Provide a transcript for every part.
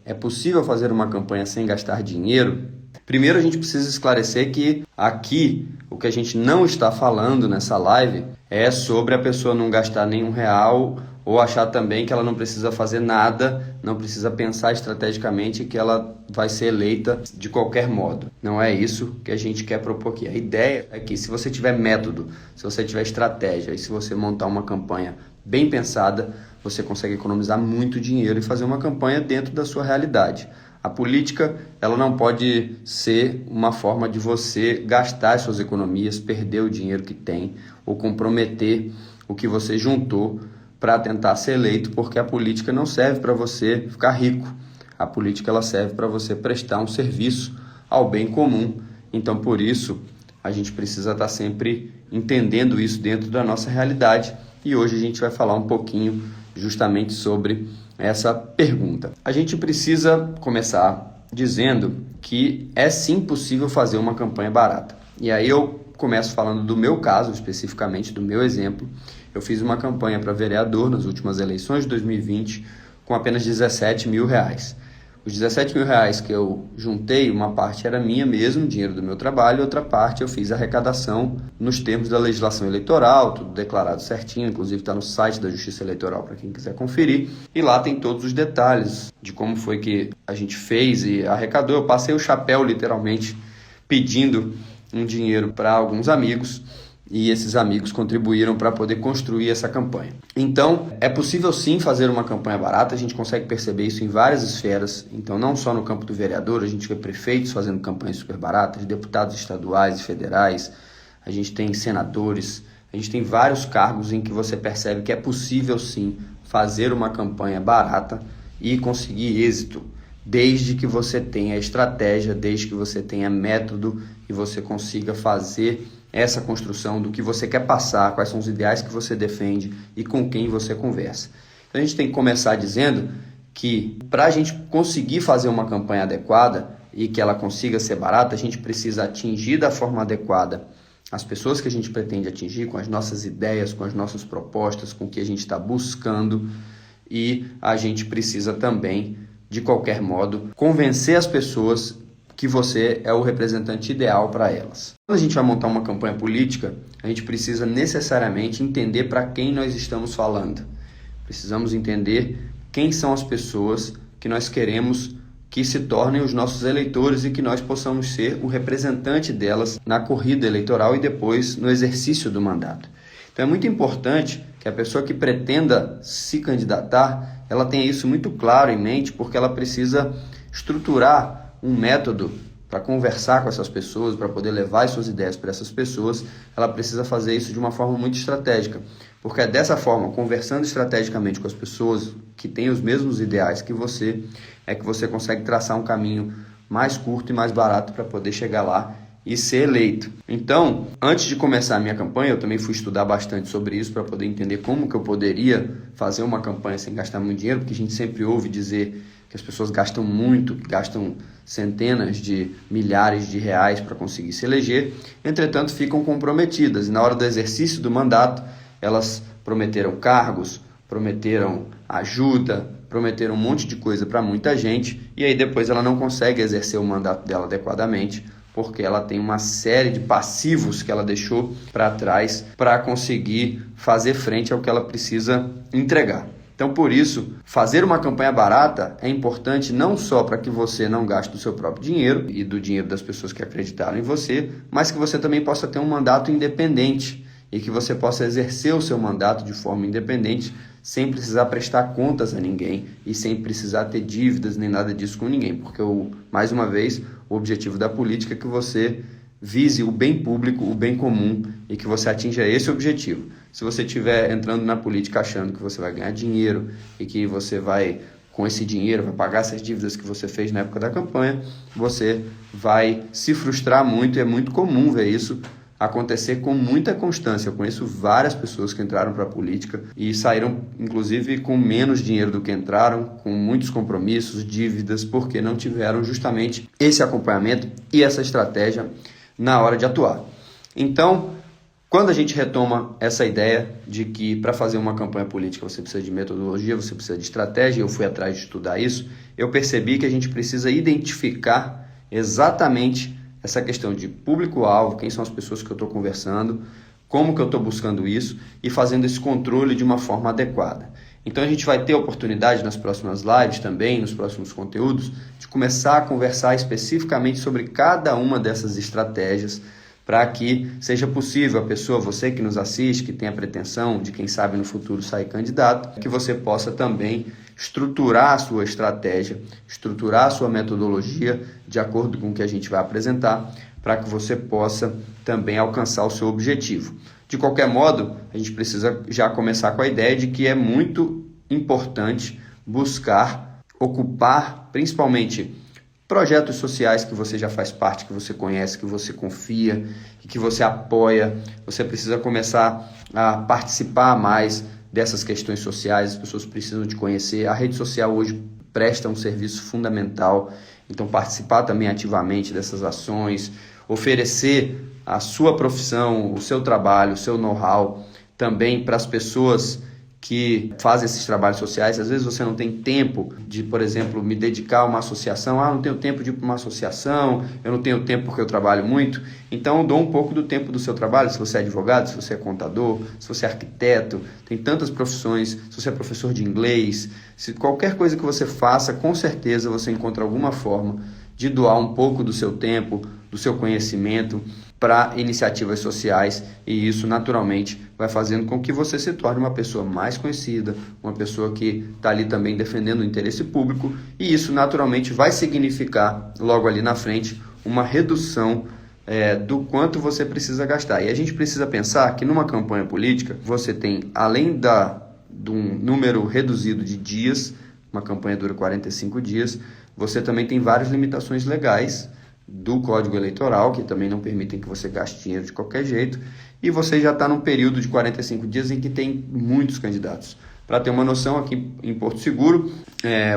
é possível fazer uma campanha sem gastar dinheiro? Primeiro a gente precisa esclarecer que aqui o que a gente não está falando nessa live é sobre a pessoa não gastar nenhum real ou achar também que ela não precisa fazer nada, não precisa pensar estrategicamente que ela vai ser eleita de qualquer modo. Não é isso que a gente quer propor aqui. A ideia é que se você tiver método, se você tiver estratégia e se você montar uma campanha bem pensada, você consegue economizar muito dinheiro e fazer uma campanha dentro da sua realidade. A política, ela não pode ser uma forma de você gastar suas economias, perder o dinheiro que tem ou comprometer o que você juntou para tentar ser eleito, porque a política não serve para você ficar rico. A política ela serve para você prestar um serviço ao bem comum. Então, por isso, a gente precisa estar sempre entendendo isso dentro da nossa realidade. E hoje a gente vai falar um pouquinho justamente sobre essa pergunta. A gente precisa começar dizendo que é sim possível fazer uma campanha barata. E aí eu começo falando do meu caso, especificamente do meu exemplo. Eu fiz uma campanha para vereador nas últimas eleições de 2020 com apenas R$17 mil. Os R$17 mil que eu juntei, uma parte era minha mesmo, dinheiro do meu trabalho, outra parte eu fiz arrecadação nos termos da legislação eleitoral, tudo declarado certinho, inclusive está no site da Justiça Eleitoral para quem quiser conferir. E lá tem todos os detalhes de como foi que a gente fez e arrecadou. Eu passei o chapéu literalmente pedindo um dinheiro para alguns amigos e esses amigos contribuíram para poder construir essa campanha. Então, é possível sim fazer uma campanha barata, a gente consegue perceber isso em várias esferas, então não só no campo do vereador, a gente vê prefeitos fazendo campanhas super baratas, deputados estaduais e federais, a gente tem senadores, a gente tem vários cargos em que você percebe que é possível sim fazer uma campanha barata e conseguir êxito, desde que você tenha estratégia, desde que você tenha método e você consiga fazer essa construção do que você quer passar, quais são os ideais que você defende e com quem você conversa. Então a gente tem que começar dizendo que para a gente conseguir fazer uma campanha adequada e que ela consiga ser barata, a gente precisa atingir da forma adequada as pessoas que a gente pretende atingir, com as nossas ideias, com as nossas propostas, com o que a gente está buscando, e a gente precisa também, de qualquer modo, convencer as pessoas que você é o representante ideal para elas. Quando a gente vai montar uma campanha política, a gente precisa necessariamente entender para quem nós estamos falando. Precisamos entender quem são as pessoas que nós queremos que se tornem os nossos eleitores e que nós possamos ser o representante delas na corrida eleitoral e depois no exercício do mandato. Então é muito importante que a pessoa que pretenda se candidatar, ela tenha isso muito claro em mente, porque ela precisa estruturar um método para conversar com essas pessoas, para poder levar as suas ideias para essas pessoas. Ela precisa fazer isso de uma forma muito estratégica, porque é dessa forma, conversando estrategicamente com as pessoas que têm os mesmos ideais que você, é que você consegue traçar um caminho mais curto e mais barato para poder chegar lá e ser eleito. Então, antes de começar a minha campanha, eu também fui estudar bastante sobre isso para poder entender como que eu poderia fazer uma campanha sem gastar muito dinheiro, porque a gente sempre ouve dizer que as pessoas gastam muito, que gastam centenas de milhares de reais para conseguir se eleger, entretanto ficam comprometidas. E na hora do exercício do mandato, elas prometeram cargos, prometeram ajuda, prometeram um monte de coisa para muita gente, e aí depois ela não consegue exercer o mandato dela adequadamente, porque ela tem uma série de passivos que ela deixou para trás para conseguir fazer frente ao que ela precisa entregar. Então, por isso, fazer uma campanha barata é importante não só para que você não gaste o seu próprio dinheiro e do dinheiro das pessoas que acreditaram em você, mas que você também possa ter um mandato independente e que você possa exercer o seu mandato de forma independente, sem precisar prestar contas a ninguém e sem precisar ter dívidas nem nada disso com ninguém, porque, mais uma vez, o objetivo da política é que você vise o bem público, o bem comum e que você atinja esse objetivo. Se você estiver entrando na política achando que você vai ganhar dinheiro e que você vai, com esse dinheiro, vai pagar essas dívidas que você fez na época da campanha, você vai se frustrar muito, e é muito comum ver isso acontecer com muita constância. Eu conheço várias pessoas que entraram para a política e saíram, inclusive, com menos dinheiro do que entraram, com muitos compromissos, dívidas, porque não tiveram justamente esse acompanhamento e essa estratégia na hora de atuar. Então, Quando a gente retoma essa ideia de que para fazer uma campanha política você precisa de metodologia, você precisa de estratégia, eu fui atrás de estudar isso, eu percebi que a gente precisa identificar exatamente essa questão de público-alvo, quem são as pessoas que eu estou conversando, como que eu estou buscando isso e fazendo esse controle de uma forma adequada. Então a gente vai ter a oportunidade nas próximas lives também, nos próximos conteúdos, de começar a conversar especificamente sobre cada uma dessas estratégias para que seja possível a pessoa, você que nos assiste, que tem a pretensão de quem sabe no futuro sair candidato, que você possa também estruturar a sua estratégia, estruturar a sua metodologia de acordo com o que a gente vai apresentar, para que você possa também alcançar o seu objetivo. De qualquer modo, a gente precisa já começar com a ideia de que é muito importante buscar ocupar, principalmente, projetos sociais que você já faz parte, que você conhece, que você confia e que você apoia. Você precisa começar a participar mais dessas questões sociais, as pessoas precisam te conhecer. A rede social hoje presta um serviço fundamental, então participar também ativamente dessas ações, oferecer a sua profissão, o seu trabalho, o seu know-how também para as pessoas que fazem esses trabalhos sociais. Às vezes você não tem tempo de, por exemplo, me dedicar a uma associação. Não tenho tempo de ir para uma associação, eu não tenho tempo porque eu trabalho muito. Então eu dou um pouco do tempo do seu trabalho, se você é advogado, se você é contador, se você é arquiteto, tem tantas profissões, se você é professor de inglês, se qualquer coisa que você faça, com certeza você encontra alguma forma de doar um pouco do seu tempo, do seu conhecimento para iniciativas sociais, e isso naturalmente vai fazendo com que você se torne uma pessoa mais conhecida, uma pessoa que está ali também defendendo o interesse público, e isso naturalmente vai significar logo ali na frente uma redução do quanto você precisa gastar. E a gente precisa pensar que numa campanha política você tem, além de um número reduzido de dias, uma campanha dura 45 dias, você também tem várias limitações legais do Código Eleitoral, que também não permitem que você gaste dinheiro de qualquer jeito, e você já está num período de 45 dias em que tem muitos candidatos. Para ter uma noção, aqui em Porto Seguro,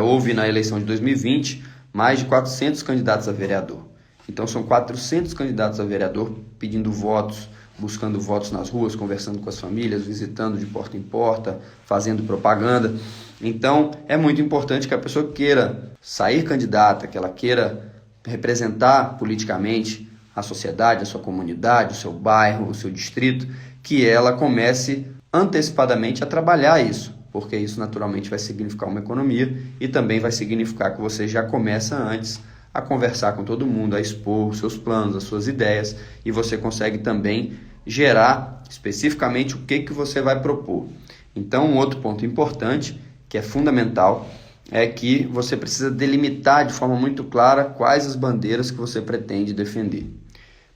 houve na eleição de 2020 mais de 400 candidatos a vereador. Então são 400 candidatos a vereador pedindo votos, buscando votos nas ruas, conversando com as famílias, visitando de porta em porta, fazendo propaganda. Então é muito importante que a pessoa queira sair candidata, que ela queira representar politicamente a sociedade, a sua comunidade, o seu bairro, o seu distrito, que ela comece antecipadamente a trabalhar isso, porque isso naturalmente vai significar uma economia e também vai significar que você já começa antes a conversar com todo mundo, a expor os seus planos, as suas ideias, e você consegue também gerar especificamente o que você vai propor. Então, um outro ponto importante, que é fundamental, é que você precisa delimitar de forma muito clara quais as bandeiras que você pretende defender.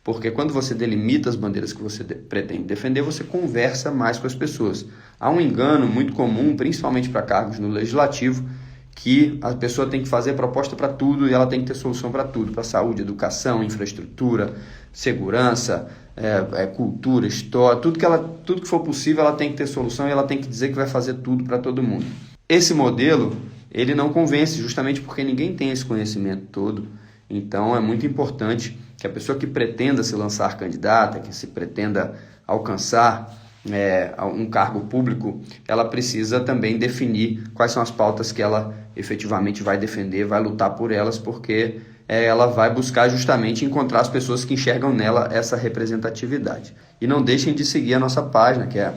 Porque quando você delimita as bandeiras que você pretende defender, você conversa mais com as pessoas. Há um engano muito comum, principalmente para cargos no legislativo, que a pessoa tem que fazer proposta para tudo e ela tem que ter solução para tudo, para saúde, educação, infraestrutura, segurança, cultura, história, tudo que for possível ela tem que ter solução e ela tem que dizer que vai fazer tudo para todo mundo. Esse modelo ele não convence, justamente porque ninguém tem esse conhecimento todo. Então é muito importante que a pessoa que pretenda se lançar candidata, que se pretenda alcançar um cargo público, ela precisa também definir quais são as pautas que ela efetivamente vai defender, vai lutar por elas, porque ela vai buscar justamente encontrar as pessoas que enxergam nela essa representatividade. E não deixem de seguir a nossa página, que é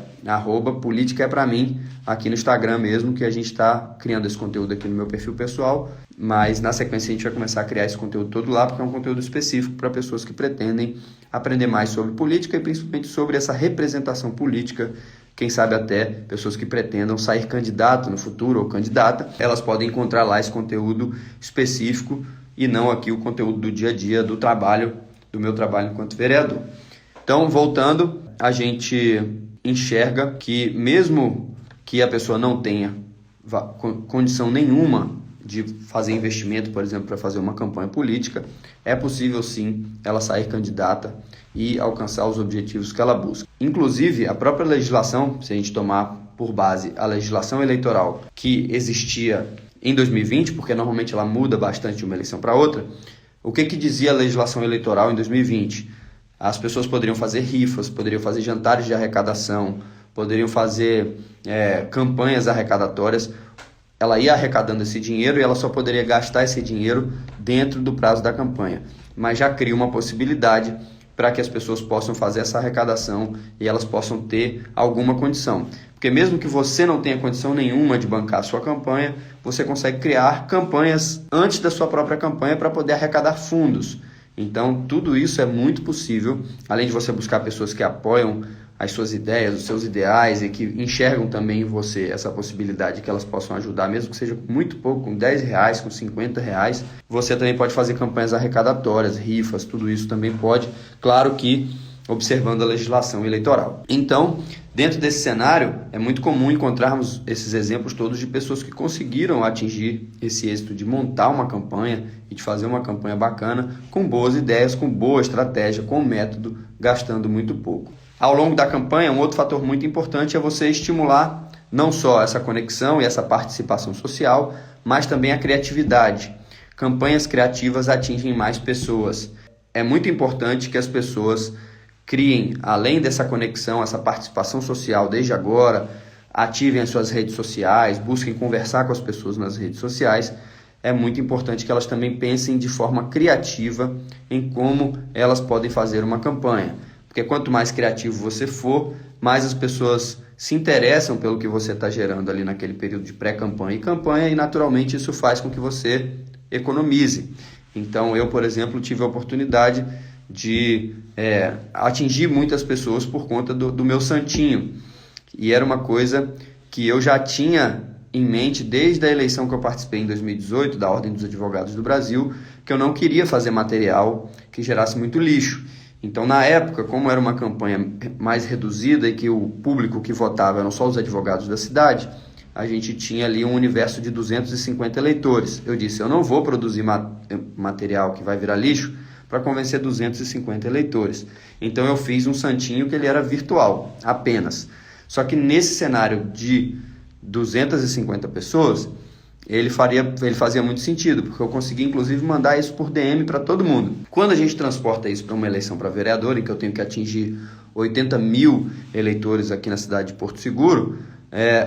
@politicaepramim, aqui no Instagram mesmo, que a gente está criando esse conteúdo aqui no meu perfil pessoal, mas na sequência a gente vai começar a criar esse conteúdo todo lá, porque é um conteúdo específico para pessoas que pretendem aprender mais sobre política e principalmente sobre essa representação política. Quem sabe até pessoas que pretendam sair candidato no futuro ou candidata, elas podem encontrar lá esse conteúdo específico e não aqui o conteúdo do dia a dia do meu trabalho enquanto vereador. Então, voltando, a gente enxerga que mesmo que a pessoa não tenha condição nenhuma de fazer investimento, por exemplo, para fazer uma campanha política, é possível sim ela sair candidata e alcançar os objetivos que ela busca. Inclusive, a própria legislação, se a gente tomar por base a legislação eleitoral que existia em 2020, porque normalmente ela muda bastante de uma eleição para outra, o que dizia a legislação eleitoral em 2020? as pessoas poderiam fazer rifas, poderiam fazer jantares de arrecadação, poderiam fazer campanhas arrecadatórias. Ela ia arrecadando esse dinheiro e ela só poderia gastar esse dinheiro dentro do prazo da campanha. Mas já cria uma possibilidade para que as pessoas possam fazer essa arrecadação e elas possam ter alguma condição. Porque mesmo que você não tenha condição nenhuma de bancar a sua campanha, você consegue criar campanhas antes da sua própria campanha para poder arrecadar fundos. Então, tudo isso é muito possível, além de você buscar pessoas que apoiam as suas ideias, os seus ideais e que enxergam também em você essa possibilidade que elas possam ajudar, mesmo que seja com muito pouco, com R$10, com R$50. Você também pode fazer campanhas arrecadatórias, rifas, tudo isso também pode, claro que observando a legislação eleitoral. Então, dentro desse cenário, é muito comum encontrarmos esses exemplos todos de pessoas que conseguiram atingir esse êxito de montar uma campanha e de fazer uma campanha bacana, com boas ideias, com boa estratégia, com método, gastando muito pouco. Ao longo da campanha, um outro fator muito importante é você estimular não só essa conexão e essa participação social, mas também a criatividade. Campanhas criativas atingem mais pessoas. É muito importante que as pessoas criem, além dessa conexão, essa participação social desde agora, ativem as suas redes sociais, busquem conversar com as pessoas nas redes sociais. É muito importante que elas também pensem de forma criativa em como elas podem fazer uma campanha. Porque quanto mais criativo você for, mais as pessoas se interessam pelo que você está gerando ali naquele período de pré-campanha e campanha, e naturalmente isso faz com que você economize. Então eu, por exemplo, tive a oportunidade de atingir muitas pessoas por conta do meu santinho. E era uma coisa que eu já tinha em mente desde a eleição que eu participei em 2018, da Ordem dos Advogados do Brasil, que eu não queria fazer material que gerasse muito lixo. Então, na época, como era uma campanha mais reduzida e que o público que votava eram só os advogados da cidade, a gente tinha ali um universo de 250 eleitores. Eu disse, eu não vou produzir material que vai virar lixo para convencer 250 eleitores. Então, eu fiz um santinho que ele era virtual, apenas. Só que nesse cenário de 250 pessoas, ele fazia muito sentido, porque eu consegui inclusive mandar isso por DM para todo mundo. Quando a gente transporta isso para uma eleição para vereador, em que eu tenho que atingir 80 mil eleitores aqui na cidade de Porto Seguro,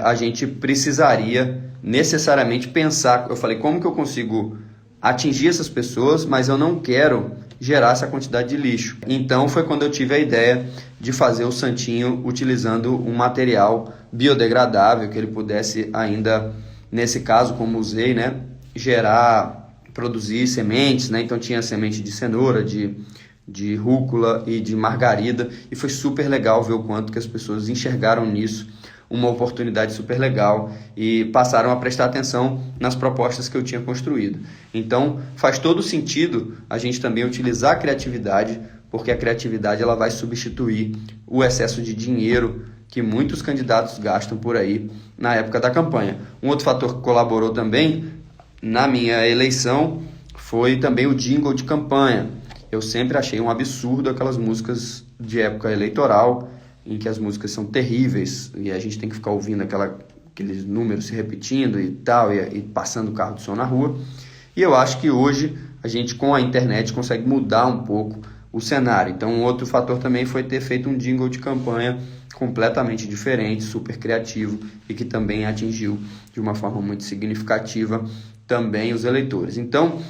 a gente precisaria necessariamente pensar, eu falei, como que eu consigo atingir essas pessoas, mas eu não quero gerar essa quantidade de lixo. Então foi quando eu tive a ideia de fazer o santinho utilizando um material biodegradável, que ele pudesse ainda, nesse caso, como usei, produzir sementes, Então tinha semente de cenoura, de rúcula e de margarida, e foi super legal ver o quanto que as pessoas enxergaram nisso uma oportunidade super legal e passaram a prestar atenção nas propostas que eu tinha construído. Então faz todo sentido a gente também utilizar a criatividade, porque a criatividade ela vai substituir o excesso de dinheiro que muitos candidatos gastam por aí na época da campanha. Um outro fator que colaborou também na minha eleição foi também o jingle de campanha. Eu sempre achei um absurdo aquelas músicas de época eleitoral, em que as músicas são terríveis e a gente tem que ficar ouvindo aqueles números se repetindo e tal, e passando o carro de som na rua. E eu acho que hoje a gente, com a internet, consegue mudar um pouco o cenário. Então, um outro fator também foi ter feito um jingle de campanha completamente diferente, super criativo e que também atingiu de uma forma muito significativa também os eleitores. Então,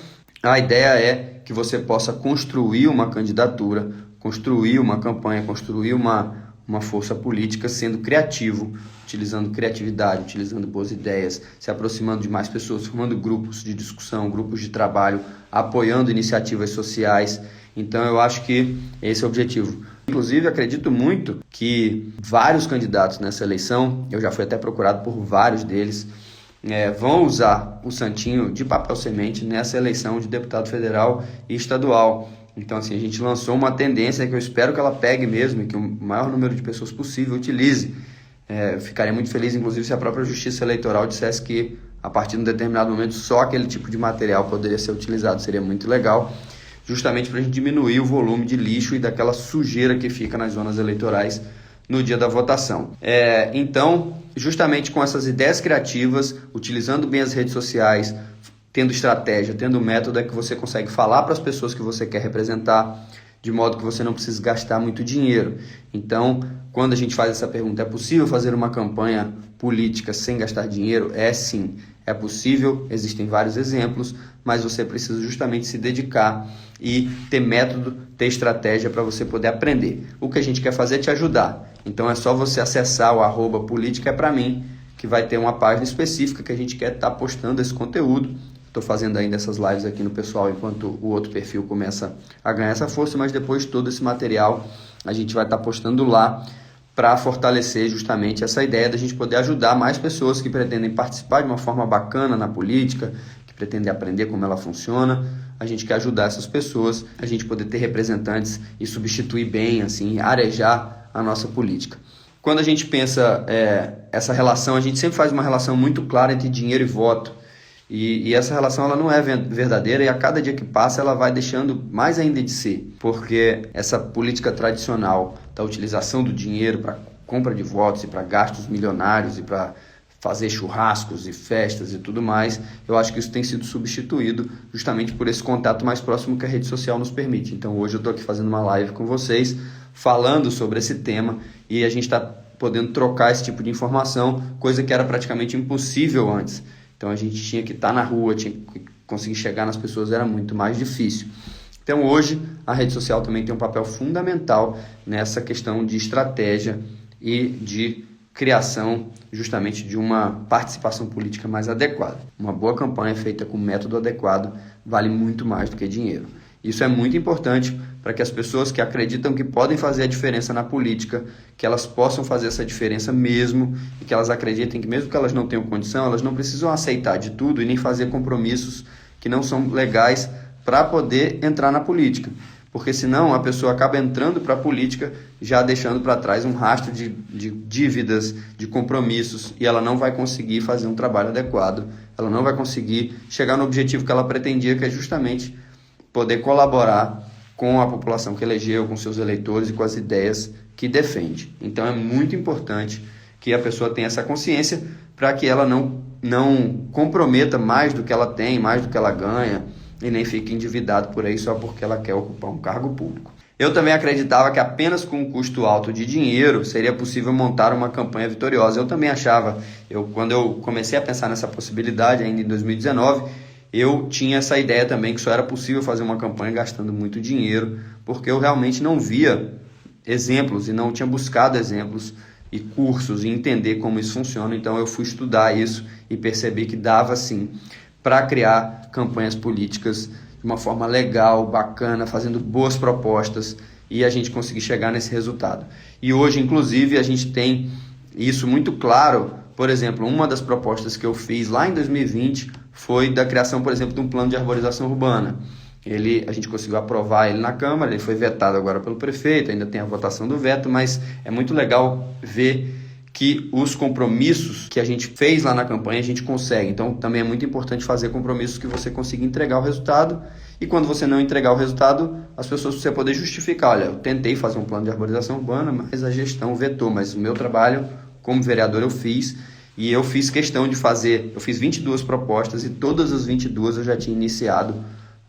a ideia é que você possa construir uma candidatura, construir uma campanha, construir uma força política sendo criativo, utilizando criatividade, utilizando boas ideias, se aproximando de mais pessoas, formando grupos de discussão, grupos de trabalho, apoiando iniciativas sociais. Então eu acho que esse é o objetivo. Inclusive, acredito muito que vários candidatos nessa eleição, eu já fui até procurado por vários deles, vão usar o santinho de papel semente nessa eleição de deputado federal e estadual. Então, assim, a gente lançou uma tendência que eu espero que ela pegue mesmo e que o maior número de pessoas possível utilize. Ficaria muito feliz, inclusive, se a própria Justiça Eleitoral dissesse que, a partir de um determinado momento, só aquele tipo de material poderia ser utilizado. Seria muito legal, justamente para a gente diminuir o volume de lixo e daquela sujeira que fica nas zonas eleitorais no dia da votação. Então, justamente com essas ideias criativas, utilizando bem as redes sociais, tendo estratégia, tendo método, é que você consegue falar para as pessoas que você quer representar de modo que você não precise gastar muito dinheiro. Então, quando a gente faz essa pergunta, é possível fazer uma campanha política sem gastar dinheiro? É sim, é possível, existem vários exemplos, mas você precisa justamente se dedicar e ter método, ter estratégia para você poder aprender. O que a gente quer fazer é te ajudar. Então é só você acessar o @política-é-pra-mim, que vai ter uma página específica que a gente quer estar postando esse conteúdo. Estou fazendo ainda essas lives aqui no pessoal enquanto o outro perfil começa a ganhar essa força, mas depois todo esse material a gente vai estar postando lá para fortalecer justamente essa ideia da gente poder ajudar mais pessoas que pretendem participar de uma forma bacana na política, que pretendem aprender como ela funciona. A gente quer ajudar essas pessoas, a gente poder ter representantes e substituir bem, assim, arejar a nossa política. Quando a gente pensa essa relação, a gente sempre faz uma relação muito clara entre dinheiro e voto. E essa relação ela não é verdadeira, e a cada dia que passa ela vai deixando mais ainda de ser, porque essa política tradicional da utilização do dinheiro para compra de votos e para gastos milionários e para fazer churrascos e festas e tudo mais, eu acho que isso tem sido substituído justamente por esse contato mais próximo que a rede social nos permite. Então hoje eu estou aqui fazendo uma live com vocês, falando sobre esse tema, e a gente está podendo trocar esse tipo de informação, coisa que era praticamente impossível antes. Então a gente tinha que estar na rua, tinha que conseguir chegar nas pessoas, era muito mais difícil. Então hoje a rede social também tem um papel fundamental nessa questão de estratégia e de criação justamente de uma participação política mais adequada. Uma boa campanha feita com método adequado vale muito mais do que dinheiro. Isso é muito importante para que as pessoas que acreditam que podem fazer a diferença na política, que elas possam fazer essa diferença mesmo, e que elas acreditem que mesmo que elas não tenham condição, elas não precisam aceitar de tudo e nem fazer compromissos que não são legais para poder entrar na política. Porque senão a pessoa acaba entrando para a política já deixando para trás um rastro de dívidas, de compromissos, e ela não vai conseguir fazer um trabalho adequado, ela não vai conseguir chegar no objetivo que ela pretendia, que é justamente poder colaborar com a população que elegeu, com seus eleitores e com as ideias que defende. Então é muito importante que a pessoa tenha essa consciência para que ela não comprometa mais do que ela tem, mais do que ela ganha, e nem fique endividado por aí só porque ela quer ocupar um cargo público. Eu também acreditava que apenas com um custo alto de dinheiro seria possível montar uma campanha vitoriosa. Eu também achava, quando eu comecei a pensar nessa possibilidade ainda em 2019, eu tinha essa ideia também que só era possível fazer uma campanha gastando muito dinheiro, porque eu realmente não via exemplos e não tinha buscado exemplos e cursos e entender como isso funciona. Então eu fui estudar isso e percebi que dava sim para criar campanhas políticas de uma forma legal, bacana, fazendo boas propostas e a gente conseguir chegar nesse resultado. E hoje, inclusive, a gente tem isso muito claro. Por exemplo, uma das propostas que eu fiz lá em 2020 foi da criação, por exemplo, de um plano de arborização urbana. A gente conseguiu aprovar ele na Câmara, ele foi vetado agora pelo prefeito, ainda tem a votação do veto, mas é muito legal ver que os compromissos que a gente fez lá na campanha a gente consegue. Então também é muito importante fazer compromissos que você consiga entregar o resultado, e quando você não entregar o resultado, as pessoas precisam poder justificar: olha, eu tentei fazer um plano de arborização urbana, mas a gestão vetou, mas o meu trabalho como vereador eu fiz, e eu fiz questão de fazer, eu fiz 22 propostas e todas as 22 eu já tinha iniciado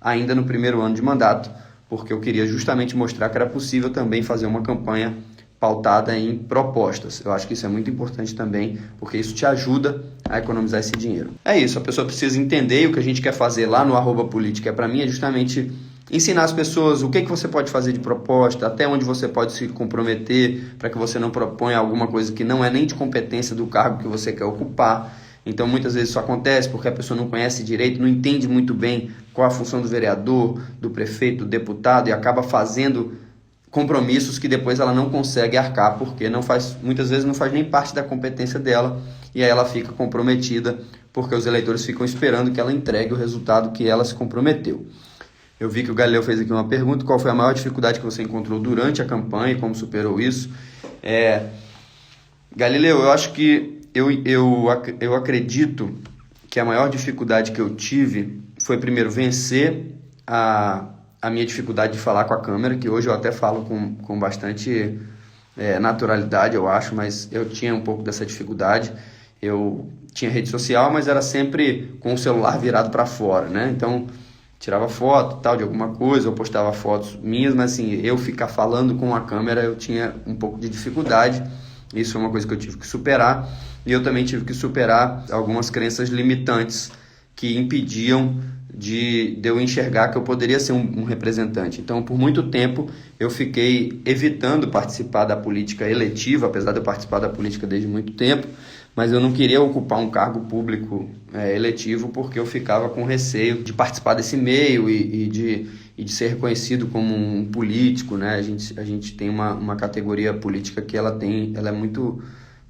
ainda no primeiro ano de mandato, porque eu queria justamente mostrar que era possível também fazer uma campanha pautada em propostas. Eu acho que isso é muito importante também, porque isso te ajuda a economizar esse dinheiro. É isso, a pessoa precisa entender, e o que a gente quer fazer lá no @política é pra mim é justamente ensinar as pessoas o que você pode fazer de proposta, até onde você pode se comprometer, para que você não proponha alguma coisa que não é nem de competência do cargo que você quer ocupar. Então muitas vezes isso acontece porque a pessoa não conhece direito, não entende muito bem qual a função do vereador, do prefeito, do deputado, e acaba fazendo compromissos que depois ela não consegue arcar, porque muitas vezes não faz nem parte da competência dela, e aí ela fica comprometida porque os eleitores ficam esperando que ela entregue o resultado que ela se comprometeu. Eu vi que o Galileu fez aqui uma pergunta: qual foi a maior dificuldade que você encontrou durante a campanha e como superou isso? Galileu, eu acho que eu acredito que a maior dificuldade que eu tive foi, primeiro, vencer a minha dificuldade de falar com a câmera, que hoje eu até falo com bastante naturalidade, eu acho, mas eu tinha um pouco dessa dificuldade. Eu tinha rede social, mas era sempre com o celular virado para fora, né? Então tirava foto tal de alguma coisa, ou postava fotos minhas, mas assim, eu ficar falando com a câmera eu tinha um pouco de dificuldade. Isso foi uma coisa que eu tive que superar, e eu também tive que superar algumas crenças limitantes que impediam de eu enxergar que eu poderia ser um representante. Então, por muito tempo, eu fiquei evitando participar da política eletiva, apesar de eu participar da política desde muito tempo, mas eu não queria ocupar um cargo público eletivo porque eu ficava com receio de participar desse meio e de ser reconhecido como um político, né? A gente tem uma categoria política que ela é muito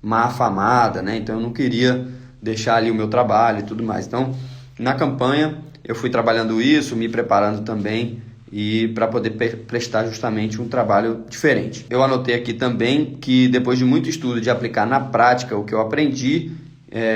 má afamada, né? Então eu não queria deixar ali o meu trabalho e tudo mais. Então, na campanha, eu fui trabalhando isso, me preparando também, e para poder prestar justamente um trabalho diferente. Eu anotei aqui também que depois de muito estudo de aplicar na prática o que eu aprendi,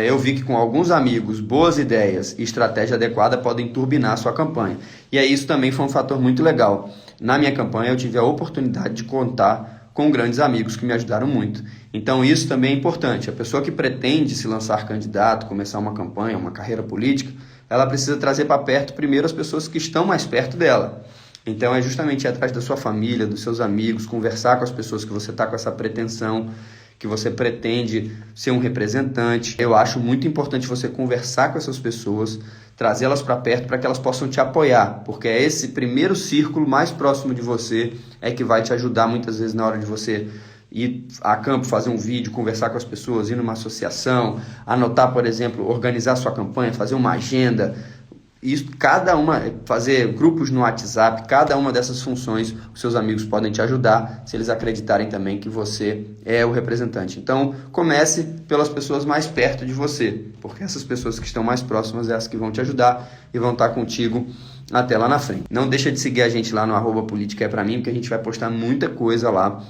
eu vi que com alguns amigos, boas ideias e estratégia adequada podem turbinar a sua campanha. E aí isso também foi um fator muito legal. Na minha campanha eu tive a oportunidade de contar com grandes amigos que me ajudaram muito. Então isso também é importante. A pessoa que pretende se lançar candidato, começar uma campanha, uma carreira política, ela precisa trazer para perto primeiro as pessoas que estão mais perto dela. Então é justamente ir atrás da sua família, dos seus amigos, conversar com as pessoas que você está com essa pretensão, que você pretende ser um representante. Eu acho muito importante você conversar com essas pessoas, trazê-las para perto para que elas possam te apoiar, porque é esse primeiro círculo mais próximo de você que vai te ajudar muitas vezes na hora de você ir a campo, fazer um vídeo, conversar com as pessoas, ir numa associação, anotar, por exemplo, organizar sua campanha, fazer uma agenda. Isso, fazer grupos no WhatsApp, cada uma dessas funções, os seus amigos podem te ajudar se eles acreditarem também que você é o representante. Então, comece pelas pessoas mais perto de você, porque essas pessoas que estão mais próximas é as que vão te ajudar e vão estar contigo até lá na frente. Não deixa de seguir a gente lá no @politicaepramim, porque a gente vai postar muita coisa lá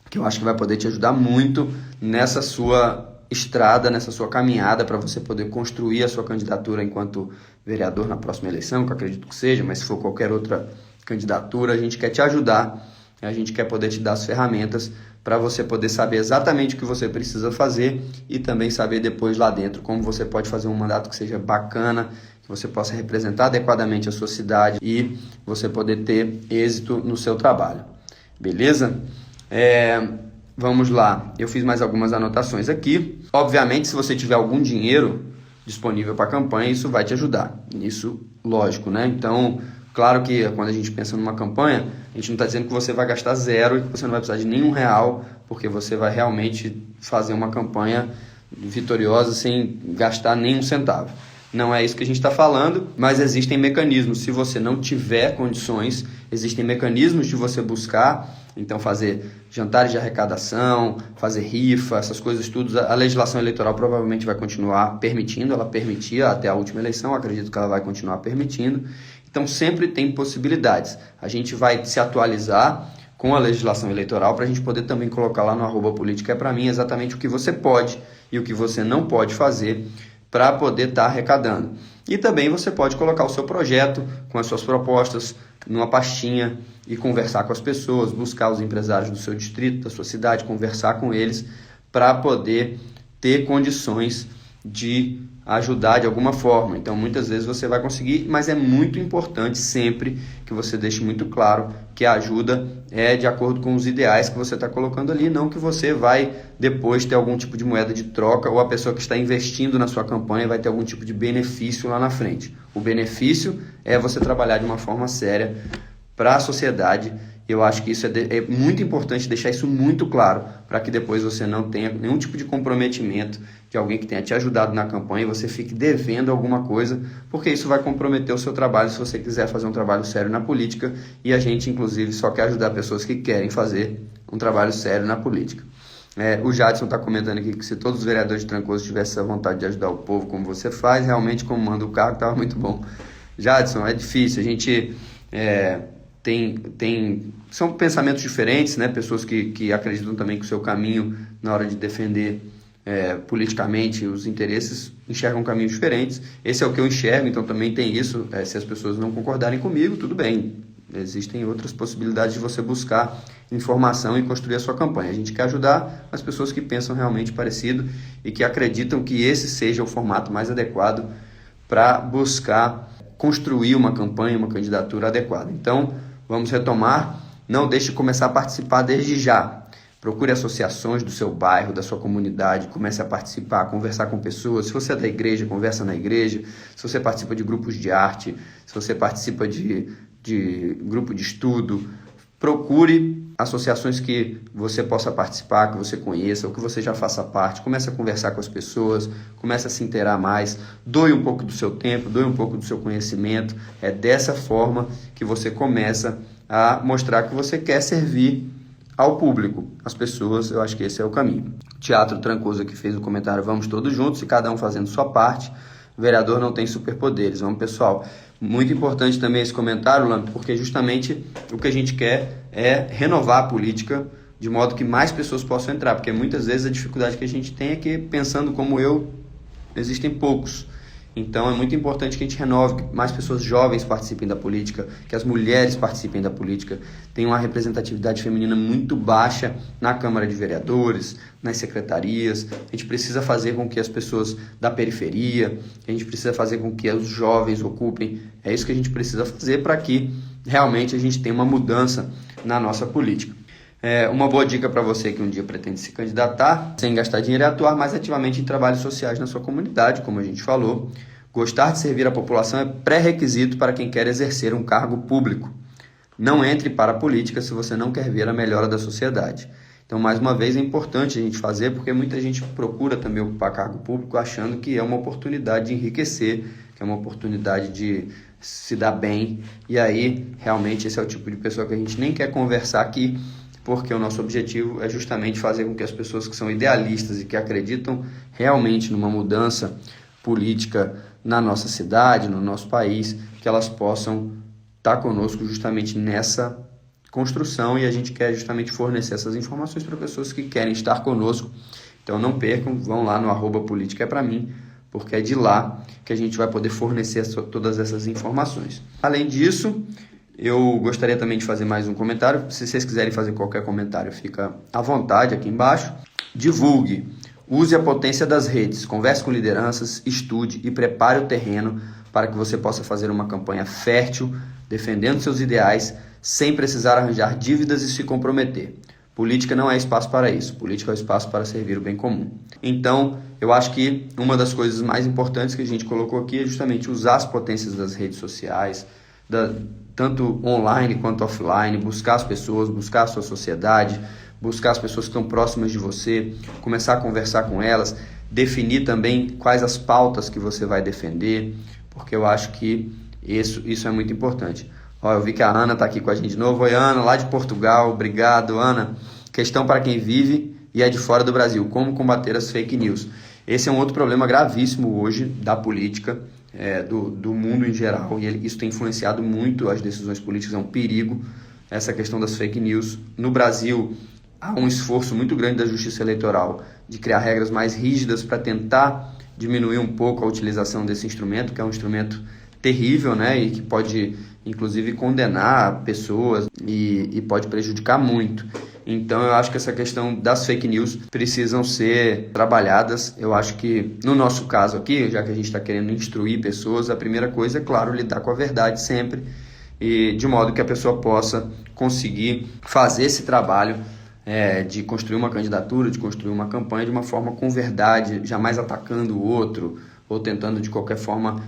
que eu acho que vai poder te ajudar muito nessa sua estrada, nessa sua caminhada para você poder construir a sua candidatura enquanto vereador na próxima eleição, que eu acredito que seja, mas se for qualquer outra candidatura, a gente quer te ajudar, a gente quer poder te dar as ferramentas para você poder saber exatamente o que você precisa fazer e também saber depois lá dentro como você pode fazer um mandato que seja bacana, que você possa representar adequadamente a sua cidade e você poder ter êxito no seu trabalho. Beleza? Vamos lá, eu fiz mais algumas anotações aqui. Obviamente, se você tiver algum dinheiro disponível para a campanha, isso vai te ajudar. Isso, lógico, né? Então, claro que quando a gente pensa numa campanha, a gente não está dizendo que você vai gastar zero e que você não vai precisar de nenhum real, porque você vai realmente fazer uma campanha vitoriosa sem gastar nenhum centavo. Não é isso que a gente está falando, mas existem mecanismos. Se você não tiver condições, existem mecanismos de você buscar. Então, fazer jantares de arrecadação, fazer rifa, essas coisas tudo. A legislação eleitoral provavelmente vai continuar permitindo. Ela permitia até a última eleição, acredito que ela vai continuar permitindo. Então, sempre tem possibilidades. A gente vai se atualizar com a legislação eleitoral para a gente poder também colocar lá no @politicaepramim exatamente o que você pode e o que você não pode fazer para poder estar arrecadando. E também você pode colocar o seu projeto com as suas propostas numa pastinha e conversar com as pessoas, buscar os empresários do seu distrito, da sua cidade, conversar com eles para poder ter condições de ajudar de alguma forma. Então, muitas vezes você vai conseguir, mas é muito importante sempre que você deixe muito claro que a ajuda é de acordo com os ideais que você está colocando ali, não que você vai depois ter algum tipo de moeda de troca ou a pessoa que está investindo na sua campanha vai ter algum tipo de benefício lá na frente. O benefício é você trabalhar de uma forma séria para a sociedade. Eu acho que isso é muito importante deixar isso muito claro, para que depois você não tenha nenhum tipo de comprometimento de alguém que tenha te ajudado na campanha e você fique devendo alguma coisa, porque isso vai comprometer o seu trabalho se você quiser fazer um trabalho sério na política, e a gente, inclusive, só quer ajudar pessoas que querem fazer um trabalho sério na política. O Jadson está comentando aqui que se todos os vereadores de Trancoso tivessem a vontade de ajudar o povo como você faz, realmente como manda o cargo, estava muito bom. Jadson, é difícil, a gente... são pensamentos diferentes, né? Pessoas que acreditam também que o seu caminho na hora de defender politicamente os interesses enxergam caminhos diferentes. Esse é o que eu enxergo, então também tem isso. Se as pessoas não concordarem comigo, tudo bem. Existem outras possibilidades de você buscar informação e construir a sua campanha. A gente quer ajudar as pessoas que pensam realmente parecido e que acreditam que esse seja o formato mais adequado para buscar construir uma campanha, uma candidatura adequada. Então, vamos retomar. Não deixe de começar a participar desde já. Procure associações do seu bairro, da sua comunidade, comece a participar, conversar com pessoas. Se você é da igreja, conversa na igreja. Se você participa de grupos de arte, se você participa de grupo de estudo, procure associações que você possa participar, que você conheça, ou que você já faça parte. Comece a conversar com as pessoas, comece a se inteirar mais, doe um pouco do seu tempo, doe um pouco do seu conhecimento. É dessa forma que você começa a mostrar que você quer servir ao público, as pessoas. Eu acho que esse é o caminho. Teatro Trancoso aqui fez o comentário: vamos todos juntos e cada um fazendo sua parte. O vereador não tem superpoderes. Vamos, pessoal. Muito importante também esse comentário, Lamp, porque justamente o que a gente quer é renovar a política de modo que mais pessoas possam entrar, porque muitas vezes a dificuldade que a gente tem é que, pensando como eu, existem poucos. Então é muito importante que a gente renove, que mais pessoas jovens participem da política, que as mulheres participem da política. Tem uma representatividade feminina muito baixa na Câmara de Vereadores, nas secretarias. A gente precisa fazer com que as pessoas da periferia, a gente precisa fazer com que os jovens ocupem. É isso que a gente precisa fazer para que realmente a gente tenha uma mudança na nossa política. Uma boa dica para você que um dia pretende se candidatar, sem gastar dinheiro, é atuar mais ativamente em trabalhos sociais na sua comunidade, como a gente falou. Gostar de servir a população é pré-requisito para quem quer exercer um cargo público. Não entre para a política se você não quer ver a melhora da sociedade. Então, mais uma vez, é importante a gente fazer, porque muita gente procura também ocupar cargo público achando que é uma oportunidade de enriquecer, que é uma oportunidade de se dar bem. E aí, realmente, esse é o tipo de pessoa que a gente nem quer conversar aqui, porque o nosso objetivo é justamente fazer com que as pessoas que são idealistas e que acreditam realmente numa mudança política na nossa cidade, no nosso país, que elas possam estar conosco justamente nessa construção, e a gente quer justamente fornecer essas informações para pessoas que querem estar conosco. Então não percam, vão lá no @política-é-pra-mim, porque é de lá que a gente vai poder fornecer todas essas informações. Além disso, eu gostaria também de fazer mais um comentário. Se vocês quiserem fazer qualquer comentário, fica à vontade aqui embaixo. Divulgue, use a potência das redes, converse com lideranças, estude e prepare o terreno para que você possa fazer uma campanha fértil, defendendo seus ideais, sem precisar arranjar dívidas e se comprometer. Política não é espaço para isso. Política é o espaço para servir o bem comum. Então, eu acho que uma das coisas mais importantes que a gente colocou aqui é justamente usar as potências das redes sociais, tanto online quanto offline, buscar as pessoas, buscar a sua sociedade, buscar as pessoas que estão próximas de você, começar a conversar com elas, definir também quais as pautas que você vai defender, porque eu acho que isso é muito importante. Eu vi que a Ana está aqui com a gente de novo. Oi, Ana, lá de Portugal. Obrigado, Ana. Questão para quem vive e é de fora do Brasil: como combater as fake news? Esse é um outro problema gravíssimo hoje da política, do mundo em geral, e isso tem influenciado muito as decisões políticas. É um perigo essa questão das fake news. No Brasil, há um esforço muito grande da Justiça Eleitoral de criar regras mais rígidas para tentar diminuir um pouco a utilização desse instrumento, que é um instrumento terrível, né, e que pode inclusive condenar pessoas e pode prejudicar muito. Então eu acho que essa questão das fake news precisam ser trabalhadas. Eu acho que no nosso caso aqui, já que a gente está querendo instruir pessoas, a primeira coisa é, claro, lidar com a verdade sempre, e de modo que a pessoa possa conseguir fazer esse trabalho de construir uma candidatura, de construir uma campanha de uma forma com verdade, jamais atacando o outro ou tentando de qualquer forma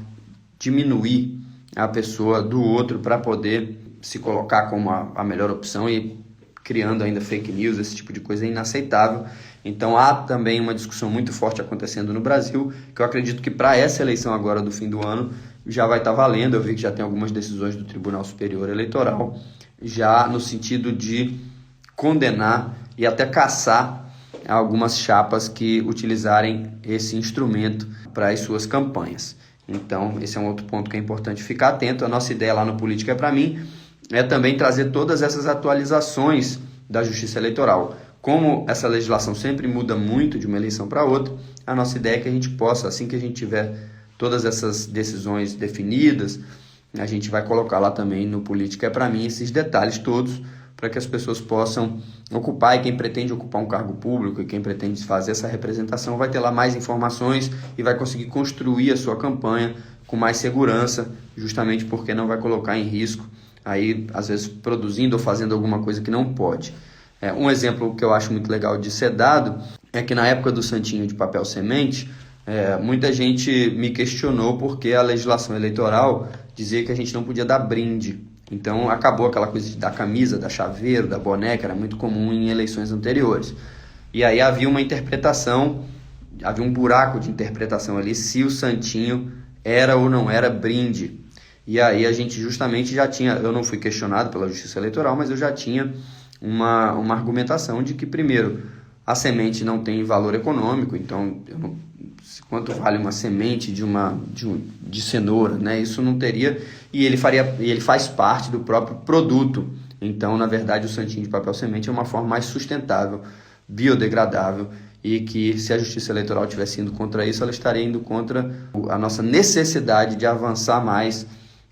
diminuir a pessoa do outro para poder se colocar como a melhor opção, e criando ainda fake news, esse tipo de coisa é inaceitável. Então há também uma discussão muito forte acontecendo no Brasil, que eu acredito que para essa eleição agora do fim do ano já vai estar valendo. Eu vi que já tem algumas decisões do Tribunal Superior Eleitoral, já no sentido de condenar e até caçar algumas chapas que utilizarem esse instrumento para as suas campanhas. Então, esse é um outro ponto que é importante ficar atento. A nossa ideia lá no Política é pra mim é também trazer todas essas atualizações da Justiça Eleitoral. Como essa legislação sempre muda muito de uma eleição para outra, a nossa ideia é que a gente possa, assim que a gente tiver todas essas decisões definidas, a gente vai colocar lá também no Política é pra mim esses detalhes todos, para que as pessoas possam ocupar, e quem pretende ocupar um cargo público e quem pretende fazer essa representação vai ter lá mais informações e vai conseguir construir a sua campanha com mais segurança, justamente porque não vai colocar em risco, aí às vezes produzindo ou fazendo alguma coisa que não pode. Um exemplo que eu acho muito legal de ser dado é que na época do santinho de papel semente, muita gente me questionou porque a legislação eleitoral dizia que a gente não podia dar brinde. Então acabou aquela coisa de dar camisa, dar chaveiro, dar boné, que era muito comum em eleições anteriores. E aí havia uma interpretação, havia um buraco de interpretação ali se o santinho era ou não era brinde. E aí a gente justamente já tinha, eu não fui questionado pela Justiça Eleitoral, mas eu já tinha uma argumentação de que, primeiro, a semente não tem valor econômico, então quanto vale uma semente de cenoura, né? Isso não teria, e ele faz parte do próprio produto. Então, na verdade, o santinho de papel semente é uma forma mais sustentável, biodegradável, e que se a Justiça Eleitoral estivesse indo contra isso, ela estaria indo contra a nossa necessidade de avançar mais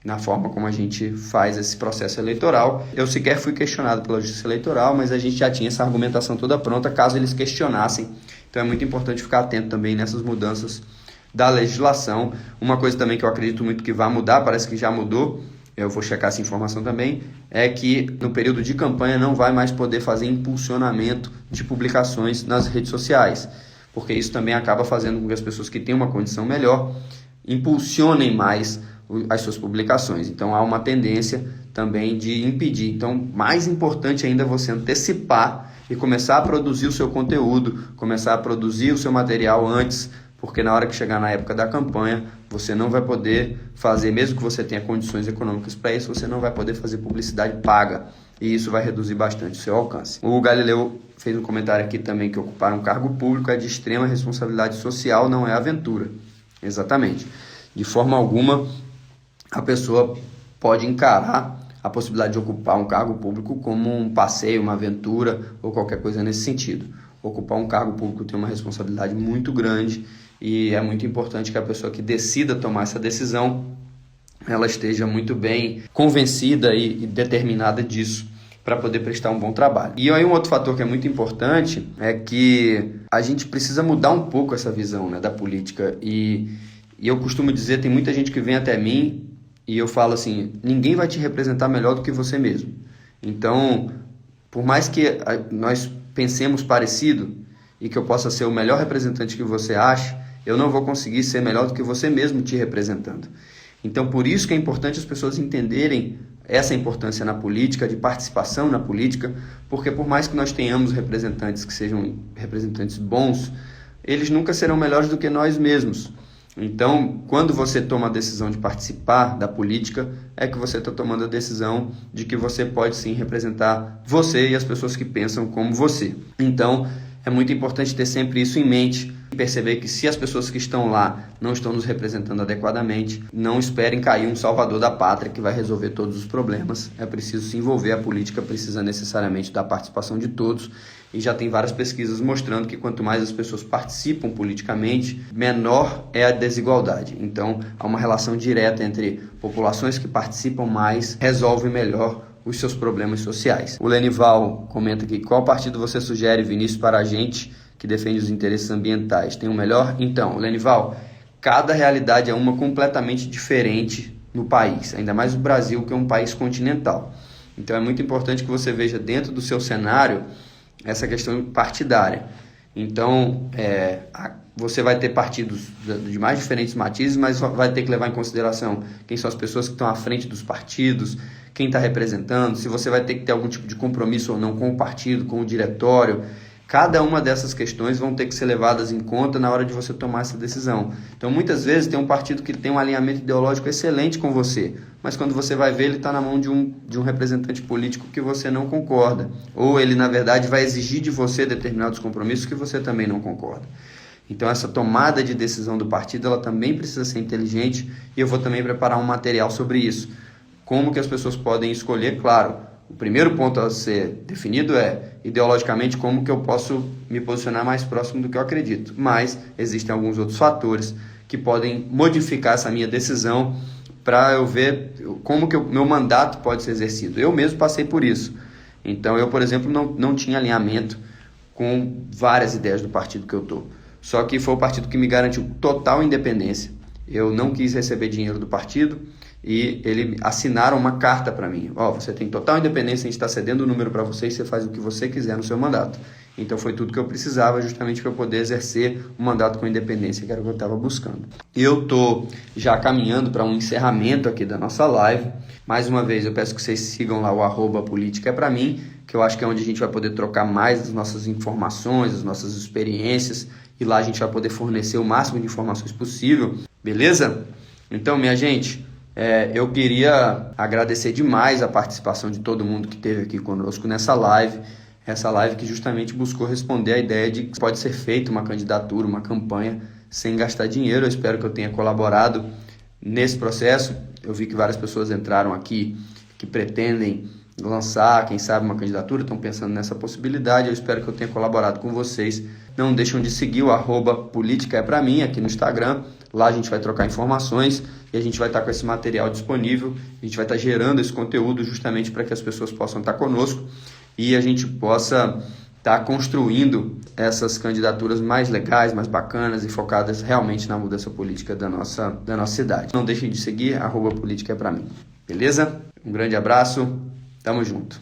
na forma como a gente faz esse processo eleitoral. Eu sequer fui questionado pela Justiça Eleitoral, mas a gente já tinha essa argumentação toda pronta caso eles questionassem. Então é muito importante ficar atento também nessas mudanças da legislação. Uma coisa também que eu acredito muito que vai mudar, parece que já mudou, eu vou checar essa informação também, é que no período de campanha não vai mais poder fazer impulsionamento de publicações nas redes sociais, porque isso também acaba fazendo com que as pessoas que têm uma condição melhor impulsionem mais as suas publicações. Então há uma tendência também de impedir. Então, mais importante ainda é você antecipar e começar a produzir o seu conteúdo, começar a produzir o seu material antes, porque na hora que chegar na época da campanha, você não vai poder fazer, mesmo que você tenha condições econômicas para isso, você não vai poder fazer publicidade paga, e isso vai reduzir bastante o seu alcance. O Galileu fez um comentário aqui também que ocupar um cargo público é de extrema responsabilidade social, não é aventura. Exatamente. De forma alguma, a pessoa pode encarar a possibilidade de ocupar um cargo público como um passeio, uma aventura ou qualquer coisa nesse sentido. Ocupar um cargo público tem uma responsabilidade muito grande e é muito importante que a pessoa que decida tomar essa decisão, ela esteja muito bem convencida e determinada disso para poder prestar um bom trabalho. E aí um outro fator que é muito importante é que a gente precisa mudar um pouco essa visão, né, da política. E eu costumo dizer, tem muita gente que vem até mim e eu falo assim, ninguém vai te representar melhor do que você mesmo. Então, por mais que nós pensemos parecido e que eu possa ser o melhor representante que você acha, eu não vou conseguir ser melhor do que você mesmo te representando. Então, por isso que é importante as pessoas entenderem essa importância na política, de participação na política, porque por mais que nós tenhamos representantes que sejam representantes bons, eles nunca serão melhores do que nós mesmos. Então, quando você toma a decisão de participar da política, é que você está tomando a decisão de que você pode sim representar você e as pessoas que pensam como você. Então, é muito importante ter sempre isso em mente e perceber que se as pessoas que estão lá não estão nos representando adequadamente, não esperem cair um salvador da pátria que vai resolver todos os problemas. É preciso se envolver, a política precisa necessariamente da participação de todos. E já tem várias pesquisas mostrando que quanto mais as pessoas participam politicamente, menor é a desigualdade. Então, há uma relação direta entre populações que participam mais, resolvem melhor os seus problemas sociais. O Lenival comenta aqui, qual partido você sugere, Vinícius, para a gente que defende os interesses ambientais? Tem o melhor? Então, Lenival, cada realidade é uma completamente diferente no país, ainda mais o Brasil, que é um país continental. Então, é muito importante que você veja dentro do seu cenário essa questão partidária. Então, você vai ter partidos de mais diferentes matizes, mas vai ter que levar em consideração quem são as pessoas que estão à frente dos partidos, quem está representando, se você vai ter que ter algum tipo de compromisso ou não com o partido, com o diretório. Cada uma dessas questões vão ter que ser levadas em conta na hora de você tomar essa decisão. Então, muitas vezes, tem um partido que tem um alinhamento ideológico excelente com você, mas quando você vai ver, ele está na mão de um representante político que você não concorda. Ou ele, na verdade, vai exigir de você determinados compromissos que você também não concorda. Então, essa tomada de decisão do partido, ela também precisa ser inteligente e eu vou também preparar um material sobre isso. Como que as pessoas podem escolher, claro, o primeiro ponto a ser definido é, ideologicamente, como que eu posso me posicionar mais próximo do que eu acredito. Mas existem alguns outros fatores que podem modificar essa minha decisão para eu ver como que o meu mandato pode ser exercido. Eu mesmo passei por isso. Então, eu, por exemplo, não tinha alinhamento com várias ideias do partido que eu estou. Só que foi o partido que me garantiu total independência. eu não quis receber dinheiro do partido e eles assinaram uma carta para mim. Você tem total independência, a gente está cedendo o número para você e você faz o que você quiser no seu mandato. Então foi tudo que eu precisava justamente para eu poder exercer o mandato com independência, que era o que eu estava buscando. Eu estou já caminhando para um encerramento aqui da nossa live. Mais uma vez eu peço que vocês sigam lá o @politicaepramim, que eu acho que é onde a gente vai poder trocar mais as nossas informações, as nossas experiências, e lá a gente vai poder fornecer o máximo de informações possível, beleza? Então, minha gente, eu queria agradecer demais a participação de todo mundo que esteve aqui conosco nessa live, essa live que justamente buscou responder a ideia de que pode ser feita uma candidatura, uma campanha sem gastar dinheiro. Eu espero que eu tenha colaborado nesse processo. Eu vi que várias pessoas entraram aqui que pretendem lançar, quem sabe, uma candidatura, estão pensando nessa possibilidade. Eu espero que eu tenha colaborado com vocês. Não deixam de seguir o @politicaepramim aqui no Instagram. Lá a gente vai trocar informações e a gente vai estar com esse material disponível. A gente vai estar gerando esse conteúdo justamente para que as pessoas possam estar conosco e a gente possa estar construindo essas candidaturas mais legais, mais bacanas e focadas realmente na mudança política da nossa cidade. Não deixem de seguir @politicaepramim. Beleza? Um grande abraço. Tamo junto.